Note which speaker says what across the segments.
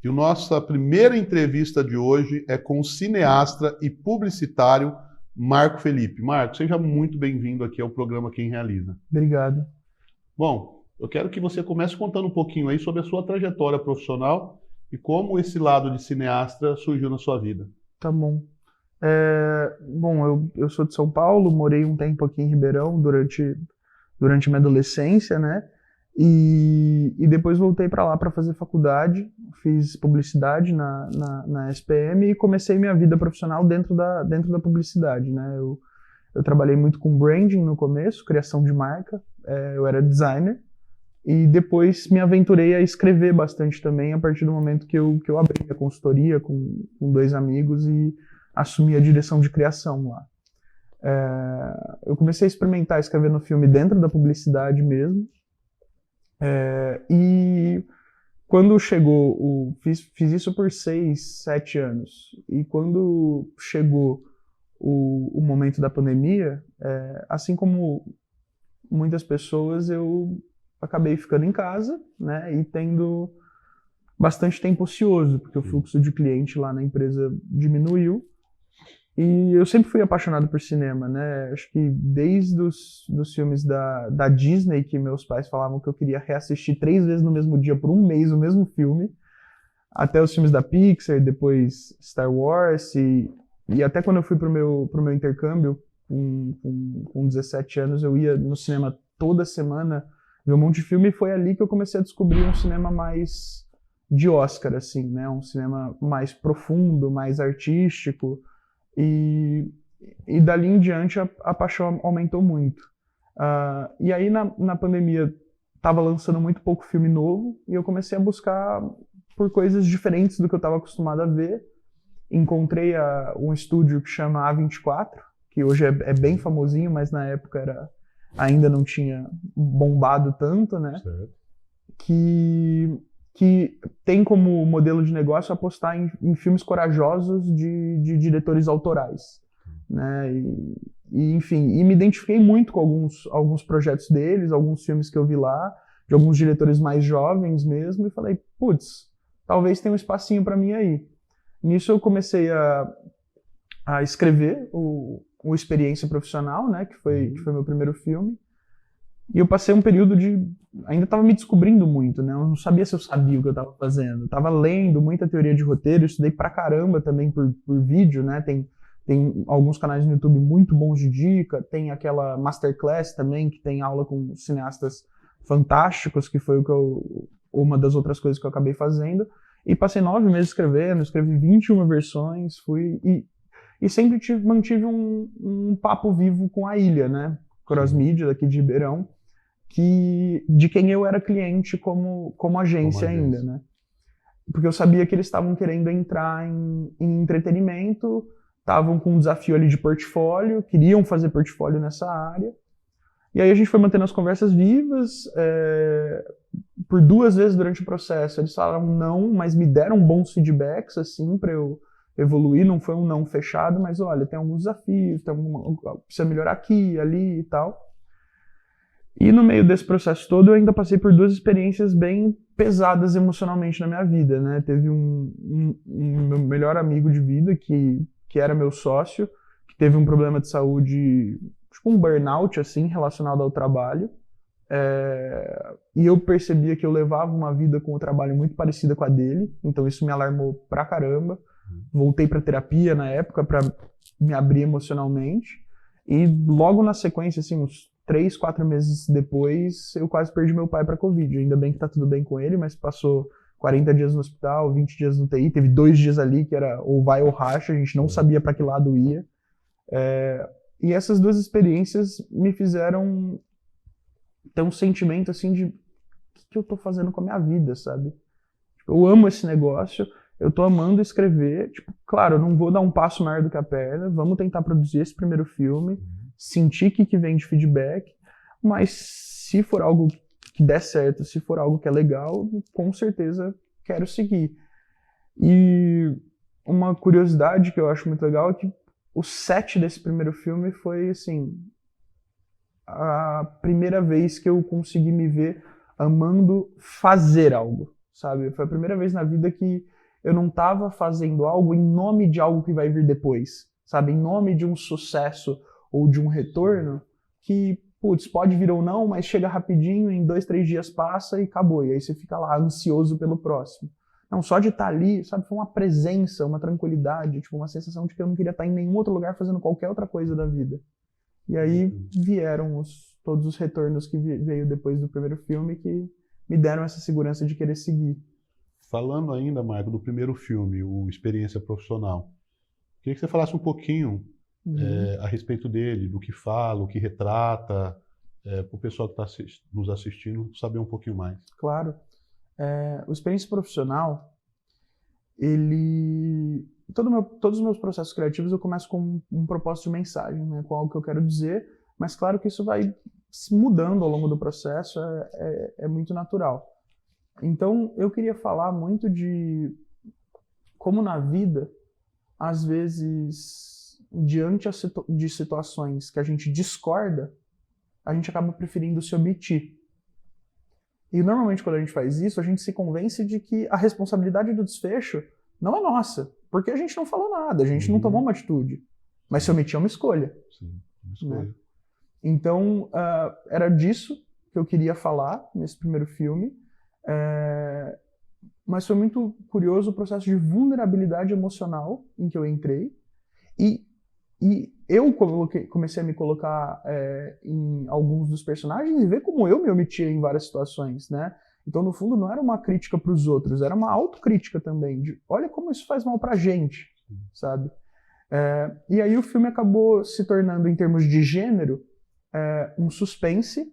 Speaker 1: E a nossa primeira entrevista de hoje é com o cineasta e publicitário Marco Felipe. Marco, seja muito bem-vindo aqui ao programa Quem Realiza.
Speaker 2: Obrigado.
Speaker 1: Bom, eu quero que você comece contando um pouquinho aí sobre a sua trajetória profissional e como esse lado de cineasta surgiu na sua vida.
Speaker 2: Tá bom. Eu sou de São Paulo, morei um tempo aqui em Ribeirão durante minha adolescência, né? E depois voltei para lá para fazer faculdade, fiz publicidade na SPM e comecei minha vida profissional dentro da publicidade, né? Eu trabalhei muito com branding no começo, criação de marca, eu era designer, e depois me aventurei a escrever bastante também, a partir do momento que eu abri a consultoria com dois amigos e assumi a direção de criação lá. Eu comecei a experimentar escrever no filme dentro da publicidade mesmo, e quando chegou, fiz isso por 6, 7 anos, e quando chegou o momento da pandemia, assim como muitas pessoas, eu acabei ficando em casa, né, e tendo bastante tempo ocioso, porque o fluxo de cliente lá na empresa diminuiu. E eu sempre fui apaixonado por cinema, né? Acho que desde os filmes da Disney, que meus pais falavam que eu queria reassistir 3 vezes no mesmo dia por um mês o mesmo filme, até os filmes da Pixar, depois Star Wars, e até quando eu fui pro meu intercâmbio, com 17 anos, eu ia no cinema toda semana ver um monte de filme, e foi ali que eu comecei a descobrir um cinema mais de Oscar, assim, né? Um cinema mais profundo, mais artístico, e dali em diante a paixão aumentou muito. E aí na pandemia estava lançando muito pouco filme novo, e eu comecei a buscar por coisas diferentes do que eu estava acostumado a ver. Encontrei um estúdio que chama A24, que hoje é bem famosinho, mas na época ainda não tinha bombado tanto, né?
Speaker 1: Certo.
Speaker 2: Que tem como modelo de negócio apostar em filmes corajosos de diretores autorais, né? Enfim, me identifiquei muito com alguns projetos deles, alguns filmes que eu vi lá, de alguns diretores mais jovens mesmo, e falei, putz, talvez tenha um espacinho para mim aí. Nisso eu comecei a escrever o Experiência Profissional, né, que foi meu primeiro filme. E eu passei um período ainda estava me descobrindo muito, né? Eu não sabia se eu sabia o que eu estava fazendo. Eu tava lendo muita teoria de roteiro, estudei pra caramba também por vídeo, né? Tem alguns canais no YouTube muito bons de dica, tem aquela Masterclass também, que tem aula com cineastas fantásticos, que foi uma das outras coisas que eu acabei fazendo. E passei 9 meses escrevendo, escrevi 21 versões, e sempre mantive um papo vivo com a Ilha, né? Cross Media, daqui de Ribeirão, de quem eu era cliente como agência ainda, né? Porque eu sabia que eles estavam querendo entrar em entretenimento, estavam com um desafio ali de portfólio, queriam fazer portfólio nessa área. E aí a gente foi mantendo as conversas vivas, por 2 vezes durante o processo. Eles falaram não, mas me deram bons feedbacks, assim, para eu evoluir. Não foi um não fechado, mas olha, tem alguns desafios, precisa melhorar aqui, ali e tal. E no meio desse processo todo, eu ainda passei por 2 experiências bem pesadas emocionalmente na minha vida, né? Teve um meu melhor amigo de vida, que era meu sócio, que teve um problema de saúde, tipo um burnout, assim, relacionado ao trabalho. E eu percebia que eu levava uma vida com o trabalho muito parecida com a dele, então isso me alarmou pra caramba. Voltei pra terapia na época pra me abrir emocionalmente, e logo na sequência, assim, uns 3, 4 meses depois, eu quase perdi meu pai pra Covid. Ainda bem que tá tudo bem com ele, mas passou 40 dias no hospital, 20 dias no TI, teve 2 dias ali que era ou vai ou racha, a gente não sabia pra que lado ia. E essas 2 experiências me fizeram ter um sentimento, assim, de o que eu tô fazendo com a minha vida, sabe? Tipo, eu amo esse negócio, eu tô amando escrever, tipo, claro, eu não vou dar um passo maior do que a perna, vamos tentar produzir esse primeiro filme, sentir o que vem de feedback, mas se for algo que der certo, se for algo que é legal, com certeza quero seguir. E uma curiosidade que eu acho muito legal é que o set desse primeiro filme foi, assim, a primeira vez que eu consegui me ver amando fazer algo, sabe? Foi a primeira vez na vida que eu não estava fazendo algo em nome de algo que vai vir depois, sabe? Em nome de um sucesso ou de um retorno que, putz, pode vir ou não, mas chega rapidinho, em 2, 3 dias passa e acabou. E aí você fica lá ansioso pelo próximo. Não, só de estar ali, sabe? Foi uma presença, uma tranquilidade, tipo, uma sensação de que eu não queria estar em nenhum outro lugar fazendo qualquer outra coisa da vida. E aí vieram todos os retornos que veio depois do primeiro filme que me deram essa segurança de querer seguir.
Speaker 1: Falando ainda, Marco, do primeiro filme, o Experiência Profissional, queria que você falasse um pouquinho a respeito dele, do que fala, o que retrata, para o pessoal que está nos assistindo saber um pouquinho mais.
Speaker 2: Claro. O Experiência Profissional, ele... Todos os meus processos criativos eu começo com um propósito de mensagem, né, com algo que eu quero dizer, mas claro que isso vai mudando ao longo do processo, é muito natural. Então, eu queria falar muito de como na vida, às vezes, diante de situações que a gente discorda, a gente acaba preferindo se omitir. E normalmente quando a gente faz isso, a gente se convence de que a responsabilidade do desfecho não é nossa, porque a gente não falou nada, a gente não tomou uma atitude. Mas se omitir é uma escolha.
Speaker 1: Sim, uma escolha.
Speaker 2: Né? Então, era disso que eu queria falar nesse primeiro filme. Mas foi muito curioso o processo de vulnerabilidade emocional em que eu entrei. E eu comecei a me colocar em alguns dos personagens e ver como eu me omitia em várias situações, né? Então, no fundo, não era uma crítica para os outros, era uma autocrítica também, de olha como isso faz mal pra gente, sabe? E aí o filme acabou se tornando, em termos de gênero, um suspense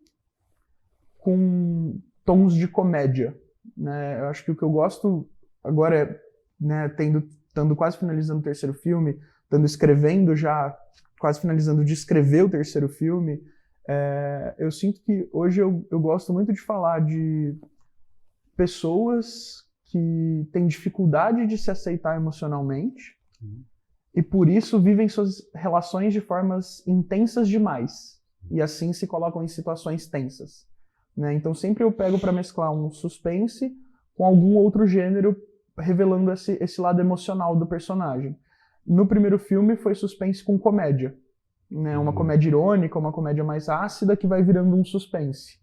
Speaker 2: com tons de comédia, né? Eu acho que o que eu gosto agora né, estando quase finalizando o terceiro filme, estando escrevendo já, quase finalizando de escrever o terceiro filme, eu sinto que hoje eu gosto muito de falar de pessoas que têm dificuldade de se aceitar emocionalmente e por isso vivem suas relações de formas intensas demais e assim se colocam em situações tensas. Né? Então sempre eu pego para mesclar um suspense com algum outro gênero revelando esse lado emocional do personagem. No primeiro filme foi suspense com comédia. Né? Uma comédia irônica, uma comédia mais ácida que vai virando um suspense.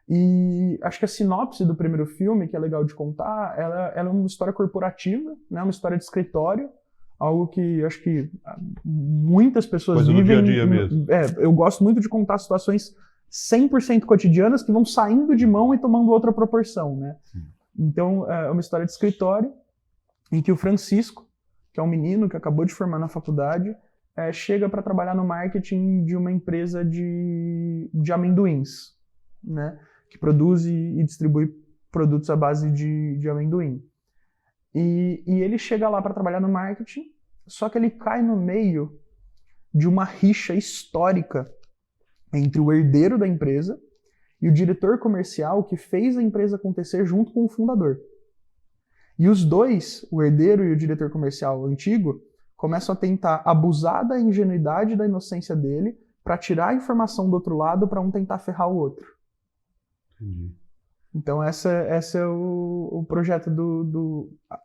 Speaker 2: E acho que a sinopse do primeiro filme, que é legal de contar, ela é uma história corporativa, né? Uma história de escritório, algo que acho que muitas pessoas
Speaker 1: Coisa
Speaker 2: vivem...
Speaker 1: do dia a dia mesmo.
Speaker 2: Eu gosto muito de contar situações 100% cotidianas que vão saindo de mão e tomando outra proporção, né? Então, é uma história de escritório em que o Francisco, que é um menino que acabou de formar na faculdade, chega para trabalhar no marketing de uma empresa de amendoins, né? Que produz e distribui produtos à base de amendoim. E ele chega lá para trabalhar no marketing, só que ele cai no meio de uma rixa histórica entre o herdeiro da empresa e o diretor comercial que fez a empresa acontecer junto com o fundador. E os dois, o herdeiro e o diretor comercial antigo, começam a tentar abusar da ingenuidade e da inocência dele para tirar a informação do outro lado para um tentar ferrar o outro.
Speaker 1: Entendi.
Speaker 2: Então essa é o projeto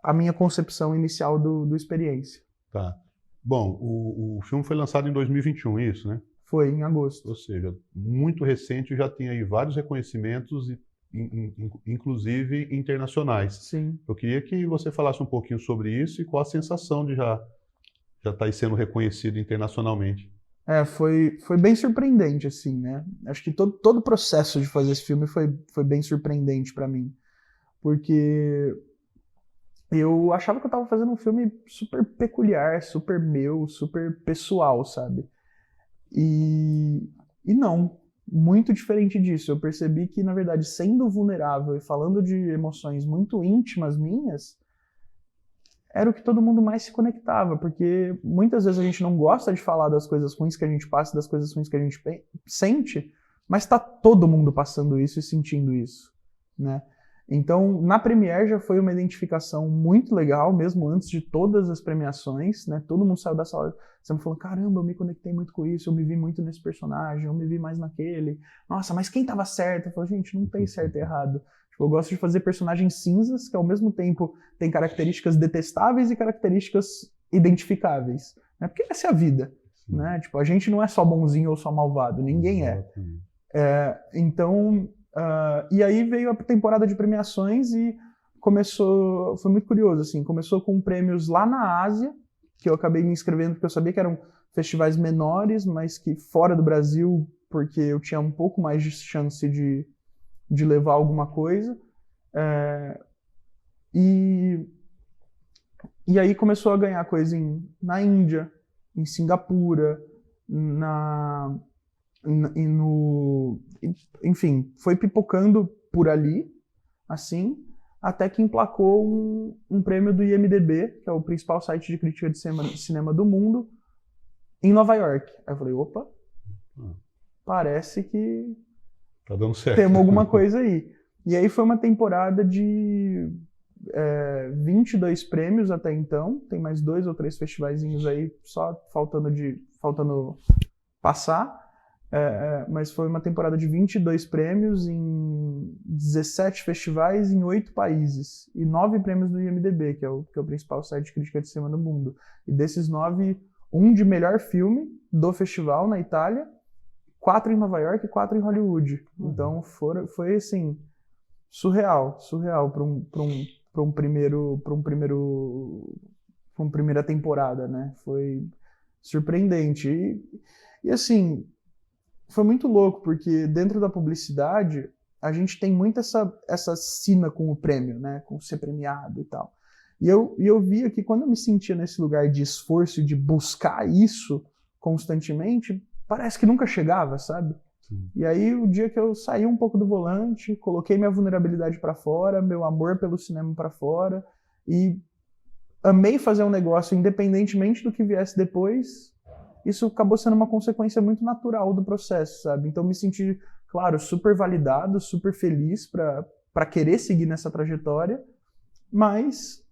Speaker 2: a minha concepção inicial do Experiência.
Speaker 1: Tá. Bom, o filme foi lançado em 2021, isso, né?
Speaker 2: Foi em agosto.
Speaker 1: Ou seja, muito recente, já tem aí vários reconhecimentos, inclusive internacionais.
Speaker 2: Sim.
Speaker 1: Eu queria que você falasse um pouquinho sobre isso e qual a sensação de já estar sendo reconhecido internacionalmente.
Speaker 2: Foi bem surpreendente, assim, né? Acho que todo o processo de fazer esse filme foi bem surpreendente pra mim. Porque eu achava que eu tava fazendo um filme super peculiar, super meu, super pessoal, sabe? E não, muito diferente disso. Eu percebi que, na verdade, sendo vulnerável e falando de emoções muito íntimas minhas, era o que todo mundo mais se conectava, porque muitas vezes a gente não gosta de falar das coisas ruins que a gente passa, das coisas ruins que a gente sente, mas está todo mundo passando isso e sentindo isso, né? Então, na Premiere já foi uma identificação muito legal, mesmo antes de todas as premiações, né? Todo mundo saiu da sala sempre falando, caramba, eu me conectei muito com isso, eu me vi muito nesse personagem, eu me vi mais naquele. Nossa, mas quem estava certo? Eu falei, gente, não tem certo e errado. Tipo, eu gosto de fazer personagens cinzas, que ao mesmo tempo tem características detestáveis e características identificáveis. Né? Porque essa é a vida. Né? Tipo, a gente não é só bonzinho ou só malvado, ninguém é. Então, e aí veio a temporada de premiações e começou, foi muito curioso, assim, começou com prêmios lá na Ásia, que eu acabei me inscrevendo porque eu sabia que eram festivais menores, mas que fora do Brasil, porque eu tinha um pouco mais de chance de levar alguma coisa. E aí começou a ganhar coisa na Índia, em Singapura, enfim, foi pipocando por ali, assim, até que emplacou um prêmio do IMDb, que é o principal site de crítica de cinema do mundo, em Nova York. Aí eu falei, opa, parece que
Speaker 1: tá dando certo.
Speaker 2: Temos alguma coisa aí. E aí foi uma temporada de 22 prêmios até então, tem mais 2 ou 3 festivaizinhos aí, só faltando passar. Mas foi uma temporada de 22 prêmios em 17 festivais em 8 países e 9 prêmios do IMDb, que é o principal site de crítica de cinema do mundo. E desses 9, 1 de melhor filme do festival na Itália, 4 em Nova York e 4 em Hollywood. Então foi assim, surreal para uma primeira temporada, né? Foi surpreendente. E assim, foi muito louco, porque dentro da publicidade, a gente tem muito essa sina com o prêmio, né? Com ser premiado e tal. E eu via que quando eu me sentia nesse lugar de esforço, de buscar isso constantemente, parece que nunca chegava, sabe?
Speaker 1: Sim.
Speaker 2: E aí, o dia que eu saí um pouco do volante, coloquei minha vulnerabilidade pra fora, meu amor pelo cinema pra fora, e amei fazer um negócio independentemente do que viesse depois, isso acabou sendo uma consequência muito natural do processo, sabe? Então me senti, claro, super validado, super feliz para querer seguir nessa trajetória, mas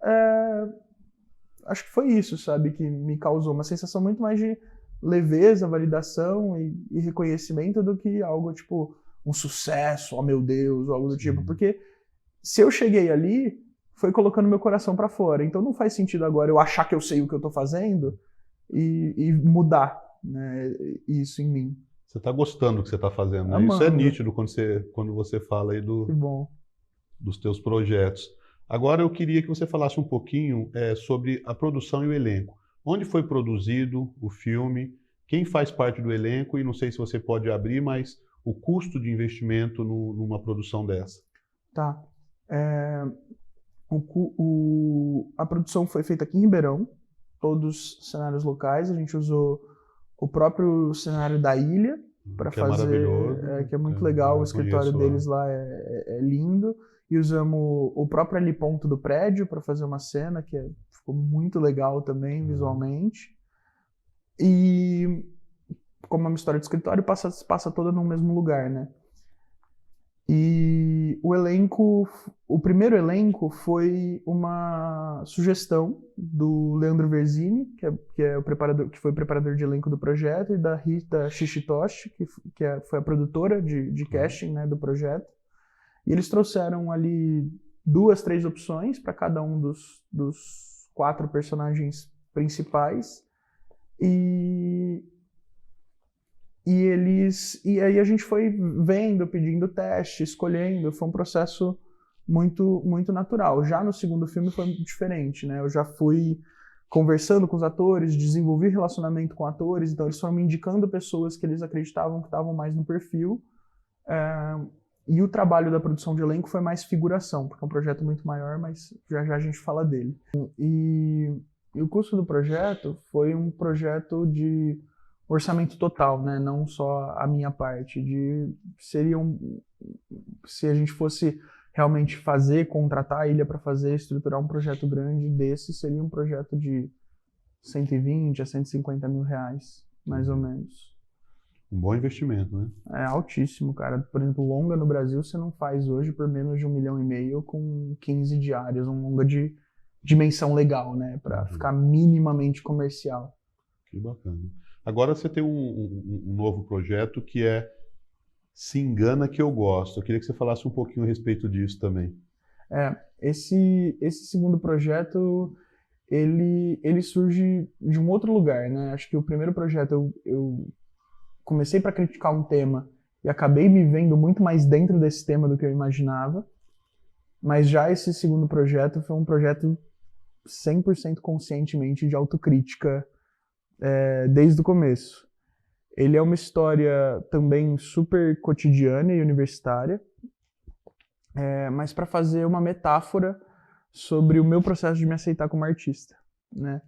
Speaker 2: acho que foi isso, sabe, que me causou uma sensação muito mais de leveza, validação e reconhecimento do que algo tipo um sucesso, oh meu Deus, ou algo do tipo, porque se eu cheguei ali, foi colocando meu coração para fora, então não faz sentido agora eu achar que eu sei o que eu tô fazendo e mudar, né, isso em mim.
Speaker 1: Você está gostando do que você está fazendo, né?
Speaker 2: Amando.
Speaker 1: Isso é nítido quando você fala aí
Speaker 2: Que bom.
Speaker 1: dos teus projetos. Agora eu queria que você falasse um pouquinho sobre a produção e o elenco. Onde foi produzido o filme? Quem faz parte do elenco? E não sei se você pode abrir, mas o custo de investimento numa produção dessa.
Speaker 2: Tá. A produção foi feita aqui em Ribeirão, todos os cenários locais. A gente usou o próprio cenário da ilha para fazer,
Speaker 1: maravilhoso,
Speaker 2: que é muito legal. O escritório deles lá é lindo. E usamos o próprio heliponto do prédio para fazer uma cena que ficou muito legal também visualmente. E como é uma história de escritório, passa toda no mesmo lugar, né? E o primeiro elenco foi uma sugestão do Leandro Verzini, que foi o preparador de elenco do projeto, e da Rita Shishitoshi, que foi a produtora de casting, né, do projeto. E eles trouxeram ali 2, 3 opções para cada um dos 4 personagens principais. E aí a gente foi vendo, pedindo teste, escolhendo. Foi um processo muito, muito natural. Já no segundo filme foi diferente, né? Eu já fui conversando com os atores, desenvolvi relacionamento com atores, então eles foram me indicando pessoas que eles acreditavam que estavam mais no perfil. E o trabalho da produção de elenco foi mais figuração, porque é um projeto muito maior, mas já já a gente fala dele. E o custo do projeto foi um projeto de orçamento total, né? Não só a minha parte. Se a gente fosse realmente contratar a ilha para fazer, estruturar um projeto grande desse, seria um projeto de 120 a 150 mil reais, mais ou menos.
Speaker 1: Um bom investimento, né?
Speaker 2: É altíssimo, cara. Por exemplo, longa no Brasil você não faz hoje por menos de 1,5 milhão com 15 diárias, um longa de dimensão legal, né? Para ficar minimamente comercial.
Speaker 1: Que bacana. Agora você tem um novo projeto que é Se Engana Que Eu Gosto. Eu queria que você falasse um pouquinho a respeito disso também.
Speaker 2: Esse segundo projeto, ele surge de um outro lugar, né? Acho que o primeiro projeto eu comecei para criticar um tema e acabei me vendo muito mais dentro desse tema do que eu imaginava. Mas já esse segundo projeto foi um projeto 100% conscientemente de autocrítica desde o começo. Ele é uma história também super cotidiana e universitária, mas para fazer uma metáfora sobre o meu processo de me aceitar como artista, né?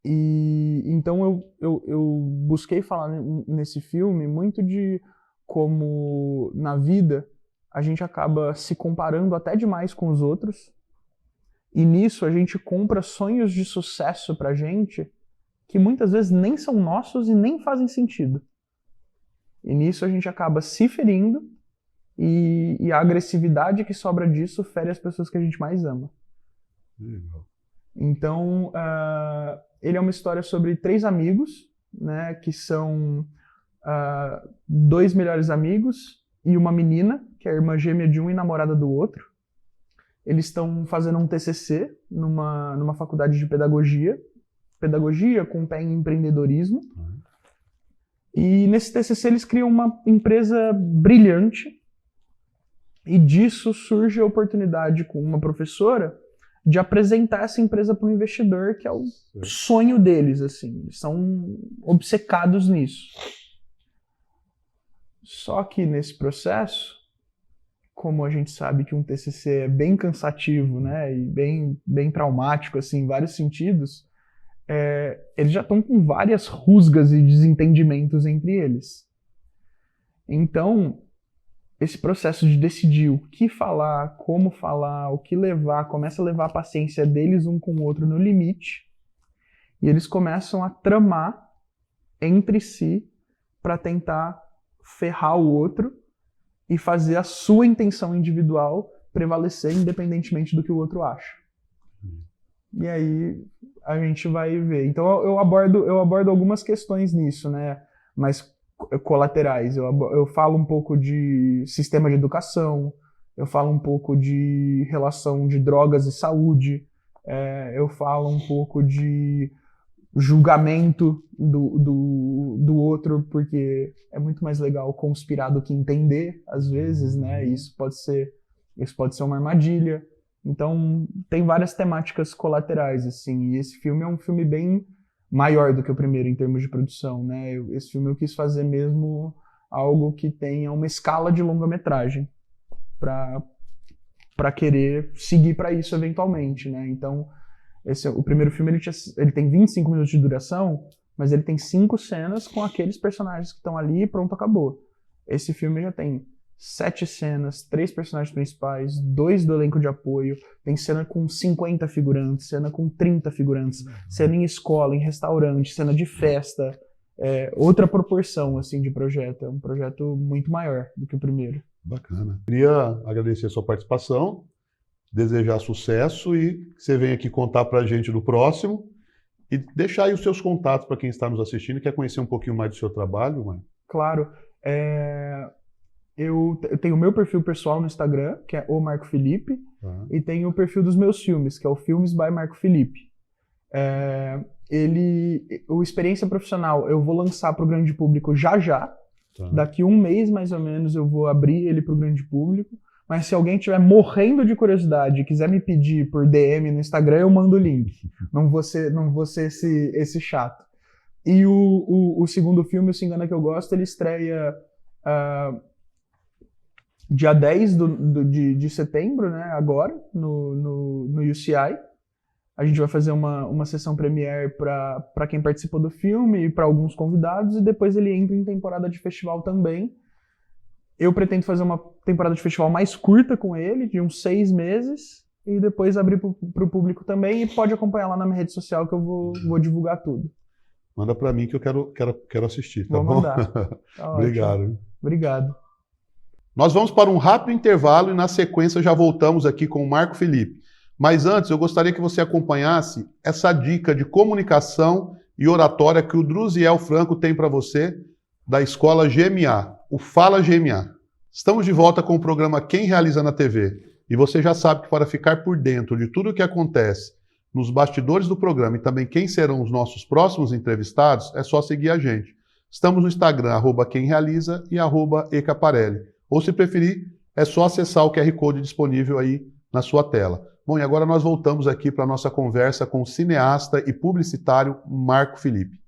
Speaker 2: E então eu busquei falar nesse filme muito de como na vida a gente acaba se comparando até demais com os outros, e nisso a gente compra sonhos de sucesso pra gente que muitas vezes nem são nossos e nem fazem sentido. E nisso a gente acaba se ferindo, e a agressividade que sobra disso fere as pessoas que a gente mais ama. Então, ele é uma história sobre 3 amigos, né, que são 2 melhores amigos e uma menina, que é a irmã gêmea de um e namorada do outro. Eles estão fazendo um TCC numa faculdade de pedagogia com pé em empreendedorismo. E nesse TCC eles criam uma empresa brilhante, e disso surge a oportunidade com uma professora de apresentar essa empresa para um investidor, que é o sonho deles, assim. Eles são obcecados nisso. Só que nesse processo, como a gente sabe que um TCC é bem cansativo, né, e bem traumático, assim, em vários sentidos, eles já estão com várias rusgas e desentendimentos entre eles. Então, esse processo de decidir o que falar, como falar, o que levar, começa a levar a paciência deles um com o outro no limite, e eles começam a tramar entre si para tentar ferrar o outro e fazer a sua intenção individual prevalecer independentemente do que o outro acha. E aí a gente vai ver. Então eu abordo algumas questões nisso, né? Mas colaterais. Eu falo um pouco de sistema de educação, eu falo um pouco de relação de drogas e saúde, eu falo um pouco de julgamento do outro, porque é muito mais legal conspirar do que entender, às vezes, né? Isso pode ser uma armadilha. Então, tem várias temáticas colaterais, assim, e esse filme é um filme bem maior do que o primeiro em termos de produção, né? Esse filme eu quis fazer mesmo algo que tenha uma escala de longa-metragem para querer seguir para isso eventualmente, né? Então, o primeiro filme ele tem 25 minutos de duração, mas ele tem 5 cenas com aqueles personagens que estão ali e pronto, acabou. Esse filme já tem 7 cenas, 3 personagens principais, 2 do elenco de apoio, tem cena com 50 figurantes, cena com 30 figurantes, cena em escola, em restaurante, cena de festa, outra proporção assim de projeto, é um projeto muito maior do que o primeiro.
Speaker 1: Bacana. Queria agradecer a sua participação, desejar sucesso e que você venha aqui contar pra gente do próximo e deixar aí os seus contatos para quem está nos assistindo e quer conhecer um pouquinho mais do seu trabalho, mãe.
Speaker 2: Claro. Eu tenho o meu perfil pessoal no Instagram, que é o Marco Felipe, e tenho o perfil dos meus filmes, que é o Filmes by Marco Felipe. O Experiência Profissional eu vou lançar para o grande público já. Daqui 1 mês, mais ou menos, eu vou abrir ele para o grande público. Mas se alguém estiver morrendo de curiosidade e quiser me pedir por DM no Instagram, eu mando o link. Não vou ser esse chato. E o segundo filme, o Se Engana Que Eu Gosto, ele estreia dia 10 de setembro, né, agora, no UCI. A gente vai fazer uma sessão premiere para quem participou do filme e para alguns convidados, e depois ele entra em temporada de festival também. Eu pretendo fazer uma temporada de festival mais curta com ele, de uns 6 meses, e depois abrir para o público também, e pode acompanhar lá na minha rede social que eu vou divulgar tudo.
Speaker 1: Manda para mim que eu quero assistir, tá
Speaker 2: Vou
Speaker 1: bom?
Speaker 2: mandar. Tá
Speaker 1: Obrigado.
Speaker 2: Obrigado.
Speaker 1: Nós vamos para um rápido intervalo e na sequência já voltamos aqui com o Marco Felipe. Mas antes, eu gostaria que você acompanhasse essa dica de comunicação e oratória que o Druziel Franco tem para você, da Escola GMA. o Fala GMA. Estamos de volta com o programa Quem Realiza na TV. E você já sabe que para ficar por dentro de tudo o que acontece nos bastidores do programa e também quem serão os nossos próximos entrevistados, é só seguir a gente. Estamos no Instagram, @quemrealiza e @ecaparelli. Ou se preferir, é só acessar o QR Code disponível aí na sua tela. Bom, e agora nós voltamos aqui para a nossa conversa com o cineasta e publicitário Marco Felipe.